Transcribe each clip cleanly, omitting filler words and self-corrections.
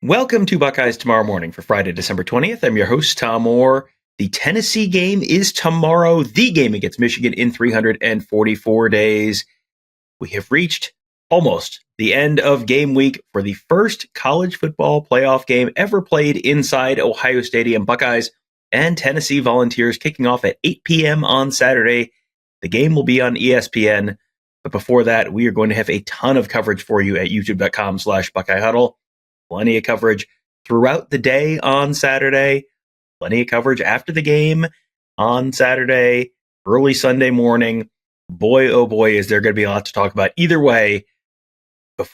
Welcome to Buckeyes Tomorrow Morning for Friday, December 20th. I'm your host, Tom Orr. The Tennessee game is tomorrow, the game against Michigan in 344 days. We have reached almost the end of game week for the first college football playoff game ever played inside Ohio Stadium. Buckeyes and Tennessee Volunteers kicking off at 8 p.m. on Saturday. The game will be on ESPN. But before that, we are going to have a ton of coverage for you at youtube.com/BuckeyeHuddle. Plenty of coverage throughout the day on Saturday. Plenty of coverage after the game on Saturday, early Sunday morning. Boy, oh boy, is there going to be a lot to talk about. Either way,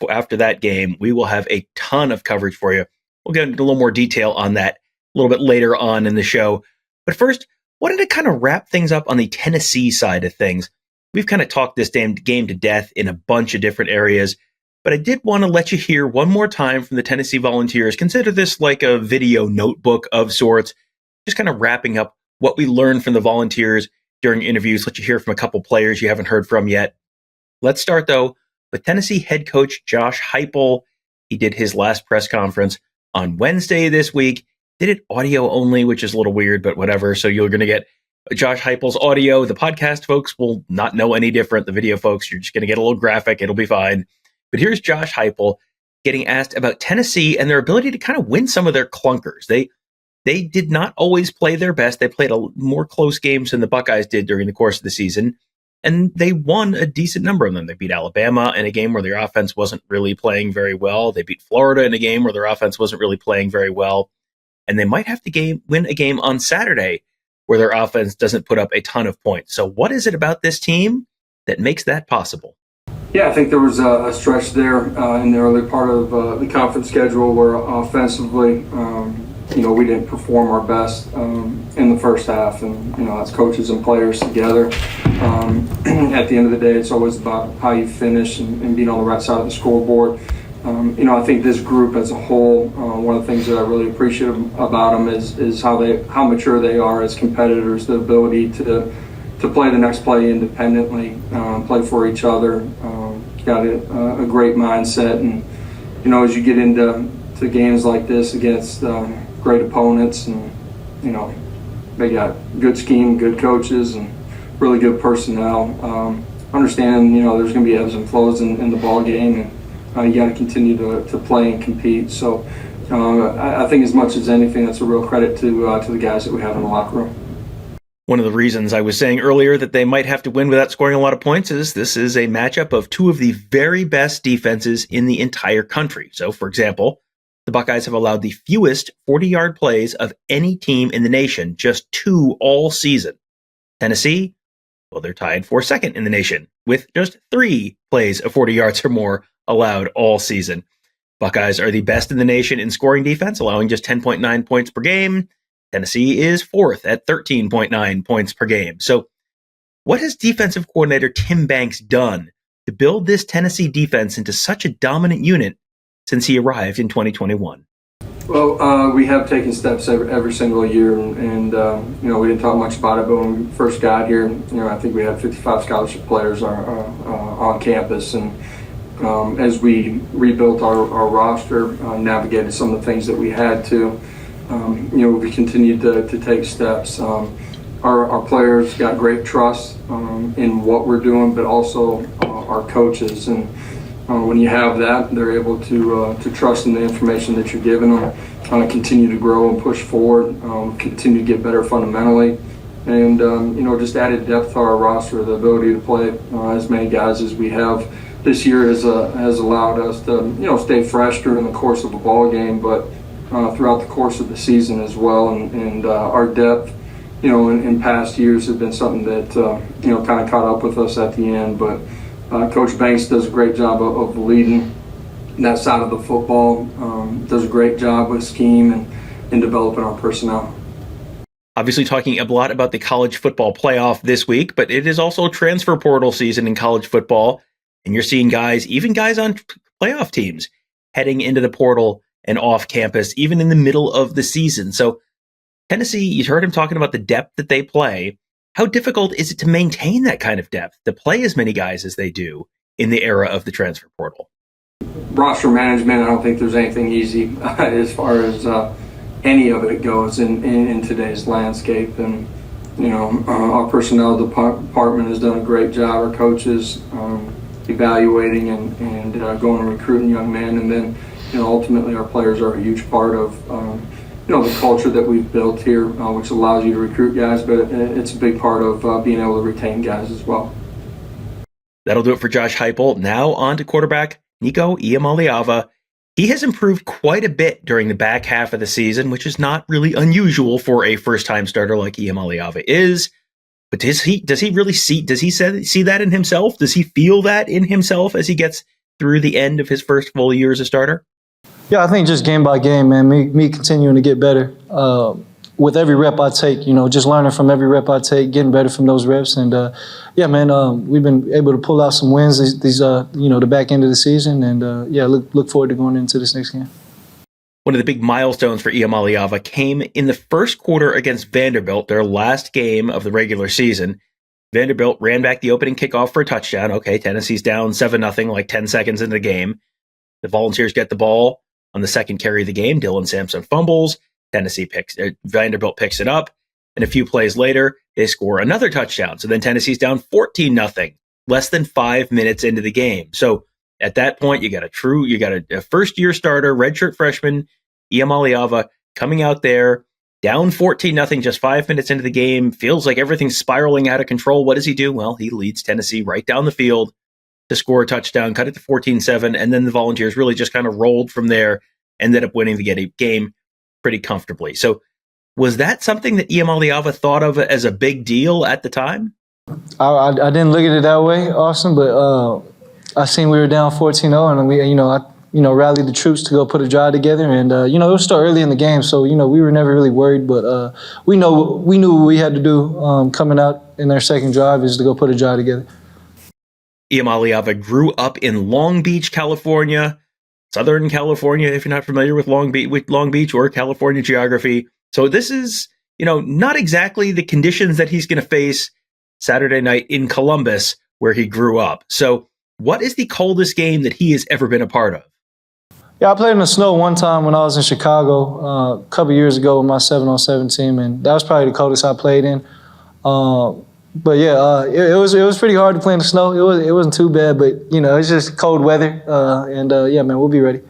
after that game, we will have a ton of coverage for you. We'll get into a little more detail on that a little bit later on in the show. But first, wanted to kind of wrap things up on the Tennessee side of things. We've kind of talked this damn game to death in a bunch of different areas. But I did want to let you hear one more time from the Tennessee Volunteers. Consider this like a video notebook of sorts, just kind of wrapping up what we learned from the Volunteers during interviews. Let you hear from a couple players you haven't heard from yet. Let's start, though, with Tennessee head coach Josh Heupel. He did his last press conference on Wednesday this week. Did it audio only, which is a little weird, but whatever. So you're going to get Josh Heupel's audio. The podcast folks will not know any different. The video folks, you're just going to get a little graphic. It'll be fine. But here's Josh Heupel getting asked about Tennessee and their ability to kind of win some of their clunkers. They did not always play their best. They played more close games than the Buckeyes did during the course of the season, and they won a decent number of them. They beat Alabama in a game where their offense wasn't really playing very well. They beat Florida in a game where their offense wasn't really playing very well. And they might have to win a game on Saturday where their offense doesn't put up a ton of points. So what is it about this team that makes that possible? Yeah, I think there was a stretch there in the early part of the conference schedule where offensively, we didn't perform our best in the first half, and that's coaches and players together. At the end of the day, it's always about how you finish and being on the right side of the scoreboard. I think this group as a whole, one of the things that I really appreciate about them is how mature they are as competitors, the ability to play the next play independently, play for each other. Got a great mindset, and as you get into games like this against great opponents, and they got good scheme, good coaches, and really good personnel. Understand there's going to be ebbs and flows in the ball game, and you got to continue to play and compete. So I think as much as anything, that's a real credit to the guys that we have in the locker room. One of the reasons I was saying earlier that they might have to win without scoring a lot of points is this is a matchup of two of the very best defenses in the entire country. So, for example, the Buckeyes have allowed the fewest 40-yard plays of any team in the nation, just 2 all season. Tennessee, well, they're tied for second in the nation with just 3 plays of 40 yards or more allowed all season. Buckeyes are the best in the nation in scoring defense, allowing just 10.9 points per game. Tennessee is 4th at 13.9 points per game. So what has defensive coordinator Tim Banks done to build this Tennessee defense into such a dominant unit since he arrived in 2021? Well, we have taken steps every single year, and we didn't talk much about it, but when we first got here, I think we had 55 scholarship players on campus, and as we rebuilt our roster, navigated some of the things that we had to, we continued to take steps. Our players got great trust in what we're doing, but also our coaches. And when you have that, they're able to trust in the information that you're giving them, continue to grow and push forward, continue to get better fundamentally, and just added depth to our roster. The ability to play as many guys as we have this year has allowed us to stay fresh during the course of a ball game, but throughout the course of the season as well, and our depth, in past years have been something that kind of caught up with us at the end. But Coach Banks does a great job of leading that side of the football. Does a great job with scheme and developing our personnel. Obviously talking a lot about the college football playoff this week, but it is also transfer portal season in college football, and you're seeing guys, even guys on playoff teams, heading into the portal and off campus, even in the middle of the season. So Tennessee, you heard him talking about the depth that they play. How difficult is it to maintain that kind of depth, to play as many guys as they do in the era of the transfer portal? roster management, I don't think there's anything easy as far as any of it goes in today's landscape. And our personnel department has done a great job. Our coaches evaluating and going and recruiting young men, and then ultimately our players are a huge part of the culture that we've built here, which allows you to recruit guys, but it's a big part of being able to retain guys as well. That'll do it for Josh Heupel. Now on to quarterback Nico Iamaleava. He has improved quite a bit during the back half of the season, which is not really unusual for a first-time starter like Iamaleava is. But does he really see that in himself? Does he feel that in himself as he gets through the end of his first full year as a starter? Yeah, I think just game by game, man, me continuing to get better. With every rep I take, just learning from every rep I take, getting better from those reps. And, we've been able to pull out some wins the back end of the season. And, look forward to going into this next game. One of the big milestones for Iamaleava came in the first quarter against Vanderbilt, their last game of the regular season. Vanderbilt ran back the opening kickoff for a touchdown. Okay, Tennessee's down 7-0, like 10 seconds into the game. The Volunteers get the ball on the second carry of the game. Dylan Sampson fumbles. Vanderbilt picks it up, and a few plays later, they score another touchdown. So then Tennessee's down 14-0, less than 5 minutes into the game. So at that point, you got a first-year starter, redshirt freshman, Iamaleava, coming out there, down 14-0, just 5 minutes into the game. Feels like everything's spiraling out of control. What does he do? Well, he leads Tennessee right down the field to score a touchdown, cut it to 14-7, and then the Volunteers really just kind of rolled from there, ended up winning the game pretty comfortably. So was that something that Iamaleava thought of as a big deal at the time? I didn't look at it that way, Austin, but I seen we were down 14-0, and we rallied the troops to go put a drive together, and it was still early in the game, so we were never really worried, but we knew what we had to do coming out in their second drive is to go put a drive together. Iamaleava grew up in Long Beach, California, Southern California, if you're not familiar with Long Beach or California geography. So this is, not exactly the conditions that he's going to face Saturday night in Columbus, where he grew up. So what is the coldest game that he has ever been a part of? Yeah, I played in the snow one time when I was in Chicago a couple years ago with my 7-on-7 team, and that was probably the coldest I played in. But yeah, it was pretty hard to play in the snow. It wasn't too bad, but it's just cold weather, we'll be ready.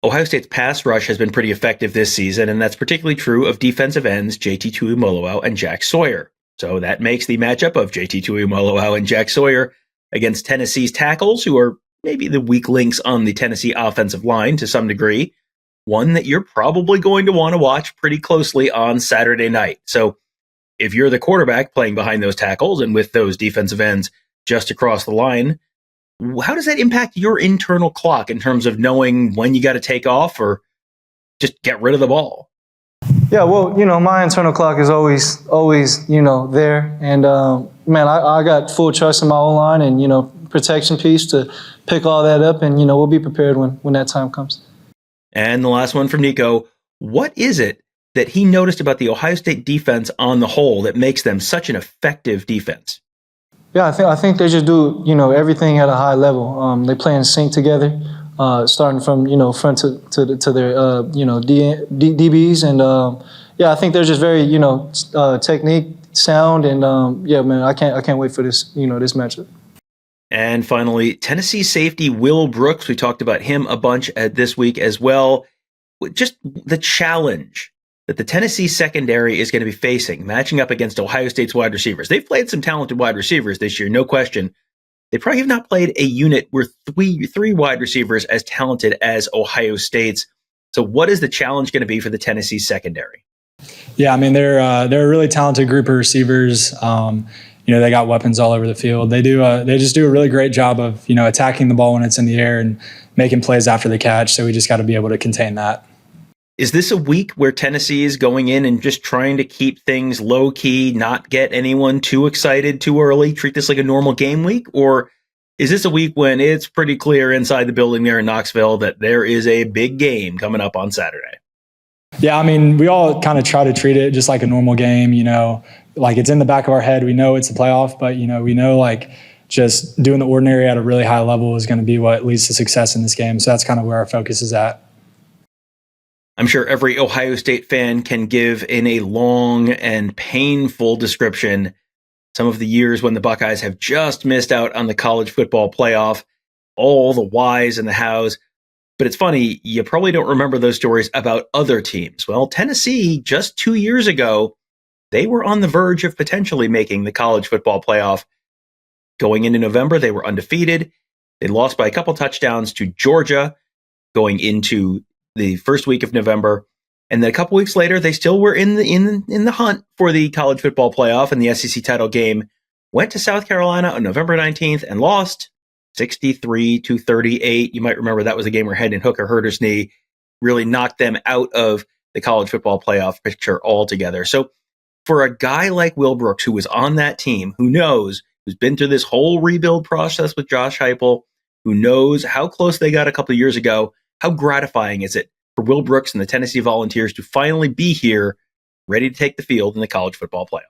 Ohio State's pass rush has been pretty effective this season, and that's particularly true of defensive ends JT Tuimoloau and Jack Sawyer. So that makes the matchup of JT Tuimoloau and Jack Sawyer against Tennessee's tackles, who are maybe the weak links on the Tennessee offensive line to some degree, one that you're probably going to want to watch pretty closely on Saturday night. So if you're the quarterback playing behind those tackles and with those defensive ends just across the line, how does that impact your internal clock in terms of knowing when you got to take off or just get rid of the ball? Yeah, well, my internal clock is always there. And, I got full trust in my O-line and, protection piece to pick all that up. And, we'll be prepared when that time comes. And the last one from Nico. What is it that he noticed about the Ohio State defense on the whole that makes them such an effective defense? Yeah, I think they just do, everything at a high level. They play in sync together, starting from, front to their, DBs. And, I think they're just very, technique sound. And, I can't wait for this, this matchup. And finally, Tennessee safety Will Brooks. We talked about him a bunch this week as well. Just the challenge that the Tennessee secondary is going to be facing, matching up against Ohio State's wide receivers. They've played some talented wide receivers this year, no question. They probably have not played a unit with three wide receivers as talented as Ohio State's. So what is the challenge going to be for the Tennessee secondary? Yeah, they're a really talented group of receivers. They got weapons all over the field. They just do a really great job of, attacking the ball when it's in the air and making plays after the catch. So we just got to be able to contain that. Is this a week where Tennessee is going in and just trying to keep things low key, not get anyone too excited too early, treat this like a normal game week? Or is this a week when it's pretty clear inside the building there in Knoxville that there is a big game coming up on Saturday? Yeah, we all kind of try to treat it just like a normal game, like it's in the back of our head. We know it's a playoff, but, we know like just doing the ordinary at a really high level is going to be what leads to success in this game. So that's kind of where our focus is at. I'm sure every Ohio State fan can give in a long and painful description some of the years when the Buckeyes have just missed out on the college football playoff, all the whys and the hows. But it's funny, you probably don't remember those stories about other teams. Well, Tennessee, just 2 years ago, they were on the verge of potentially making the college football playoff. Going into November, they were undefeated. They lost by a couple touchdowns to Georgia going into the first week of November. And then a couple weeks later, they still were in the hunt for the college football playoff, and the SEC title game went to South Carolina on November 19th and lost 63-38. You might remember that was a game where Hendon Hooker hurt his knee, really knocked them out of the college football playoff picture altogether. So for a guy like Will Brooks, who was on that team, who knows, who's been through this whole rebuild process with Josh Heupel, who knows how close they got a couple of years ago, how gratifying is it for Will Brooks and the Tennessee Volunteers to finally be here, ready to take the field in the college football playoff?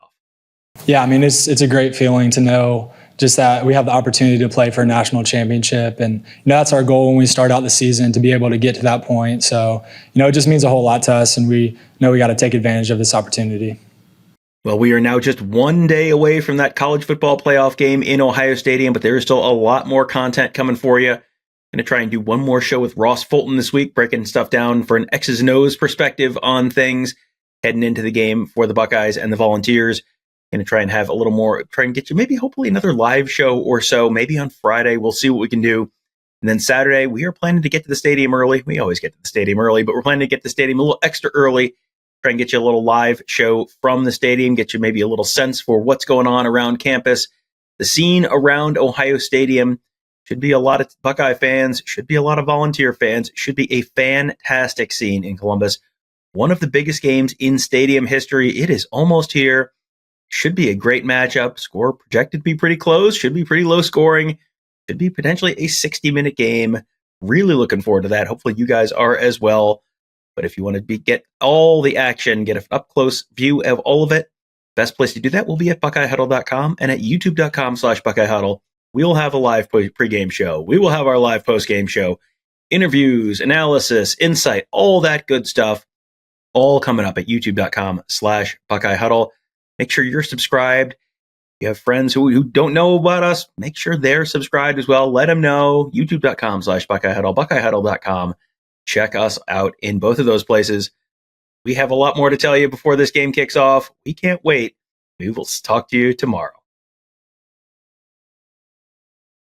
Yeah, I mean, it's a great feeling to know just that we have the opportunity to play for a national championship. And, that's our goal when we start out the season, to be able to get to that point. So, it just means a whole lot to us, and we know we got to take advantage of this opportunity. Well, we are now just 1 day away from that college football playoff game in Ohio Stadium, but there is still a lot more content coming for you. I'm going to try and do one more show with Ross Fulton this week, breaking stuff down for an X's and O's perspective on things heading into the game for the Buckeyes and the Volunteers. Going to try and have a little more, try and get you maybe hopefully another live show or so, maybe on Friday. We'll see what we can do. And then Saturday, we are planning to get to the stadium early. We always get to the stadium early, but we're planning to get to the stadium a little extra early. Try and get you a little live show from the stadium, get you maybe a little sense for what's going on around campus. The scene around Ohio Stadium should be a lot of Buckeye fans, should be a lot of Volunteer fans, should be a fantastic scene in Columbus. One of the biggest games in stadium history. It is almost here. Should be a great matchup. Score projected to be pretty close, should be pretty low scoring, should be potentially a 60-minute game. Really looking forward to that. Hopefully you guys are as well. But if you want to get all the action, get an up-close view of all of it, best place to do that will be at BuckeyeHuddle.com and at YouTube.com/BuckeyeHuddle. We will have a live pregame show. We will have our live postgame show. Interviews, analysis, insight, all that good stuff, all coming up at YouTube.com/BuckeyeHuddle. Make sure you're subscribed. If you have friends who don't know about us, make sure they're subscribed as well. Let them know. YouTube.com/BuckeyeHuddle, BuckeyeHuddle.com. Check us out in both of those places. We have a lot more to tell you before this game kicks off. We can't wait. We will talk to you tomorrow.